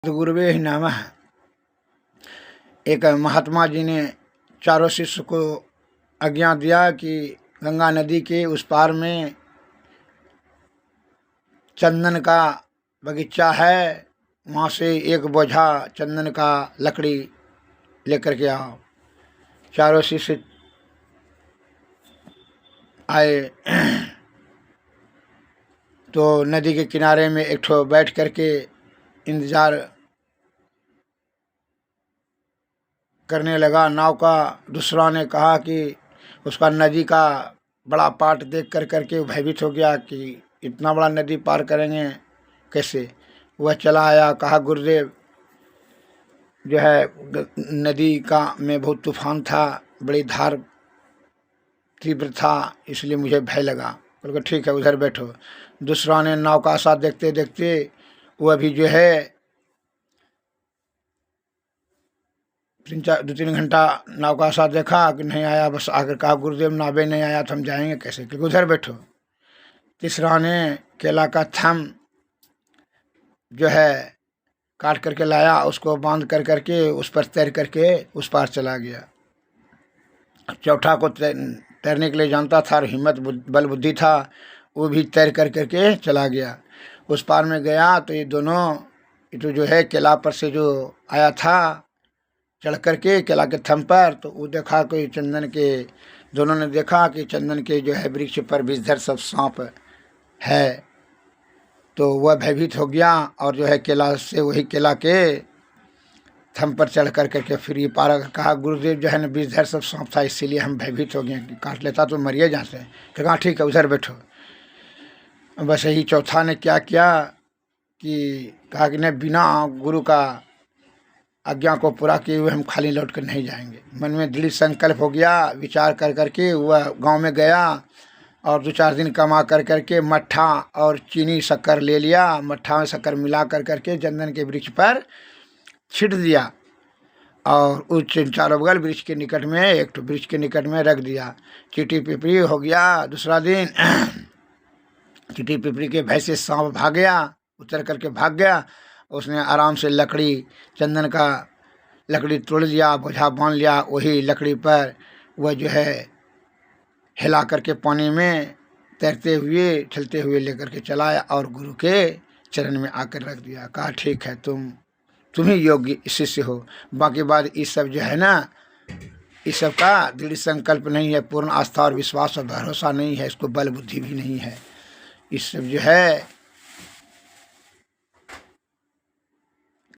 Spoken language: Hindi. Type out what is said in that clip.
गुरुवे नमः। एक महात्मा जी ने चारों शिष्य को आज्ञा दिया कि गंगा नदी के उस पार में चंदन का बगीचा है, वहाँ से एक बोझा चंदन का लकड़ी लेकर के आओ। चारों शिष्य आए तो नदी के किनारे में एक ठो बैठ करके इंतजार करने लगा नाव का। दूसरा ने कहा कि उसका नदी का बड़ा पाट देख करके भयभीत हो गया कि इतना बड़ा नदी पार करेंगे कैसे। वह चला आया, कहा गुरुदेव जो है नदी का में बहुत तूफान था, बड़ी धार तीव्र था, इसलिए मुझे भय लगा। बोल ठीक है उधर बैठो। दूसरा ने नाव का आशा देखते देखते वह भी जो है 2-3 घंटा नाव का आशा देखा कि नहीं आया, बस आकर कहा गुरुदेव नावे नहीं आया तो हम जाएंगे कैसे, क्योंकि उधर बैठो। तीसरा ने केला का थम जो है काट करके लाया, उसको बांध करके उस पर तैर करके उस पार चला गया। चौथा को तैरने के लिए जानता था और हिम्मत बल बुद्धि था, वो भी तैर करके चला गया। उस पार में गया तो ये दोनों तो जो है केला पर से जो आया था चढ़ करके केला के थम पर, तो वो देखा कोई चंदन के, दोनों ने देखा कि चंदन के जो है वृक्ष पर विषधर सब सांप है। तो वह भयभीत हो गया और जो है केला से वही केला के थम पर चढ़ करके फिर ये पारा कहा गुरुदेव जो है ना विषधर सब सांप था, इसीलिए हम भयभीत हो गए, काट लेता तो मरिए जहाँ से। कहा ठीक है उधर बैठो। बस यही चौथा ने क्या किया कि कहा कि नहीं बिना गुरु का आज्ञा को पूरा किए हुए हम खाली लौट कर नहीं जाएंगे। मन में दृढ़ संकल्प हो गया। विचार करके वह गांव में गया और 2-4 दिन कमा करके मट्ठा और चीनी शक्कर ले लिया। मट्ठा में शक्कर मिला करके चंदन के वृक्ष पर छिट दिया और उस चारों बगल वृक्ष के निकट में एक तो वृक्ष के निकट में रख दिया। चीटी पिपरी हो गया। दूसरा दिन चीटी पिपरी के भय से सांप भाग गया, उतर करके भाग गया। उसने आराम से लकड़ी चंदन का लकड़ी तोड़ लिया, बोझा बांध लिया। वही लकड़ी पर वह जो है हिला करके पानी में तैरते हुए चलते हुए लेकर के चलाया और गुरु के चरण में आकर रख दिया। कहा ठीक है तुम ही योग्य शिष्य हो, बाकी बात इस सब जो है ना इस सब का दृढ़ संकल्प नहीं है, पूर्ण आस्था और विश्वास और भरोसा नहीं है, इसको बल बुद्धि भी नहीं है। इस सब जो है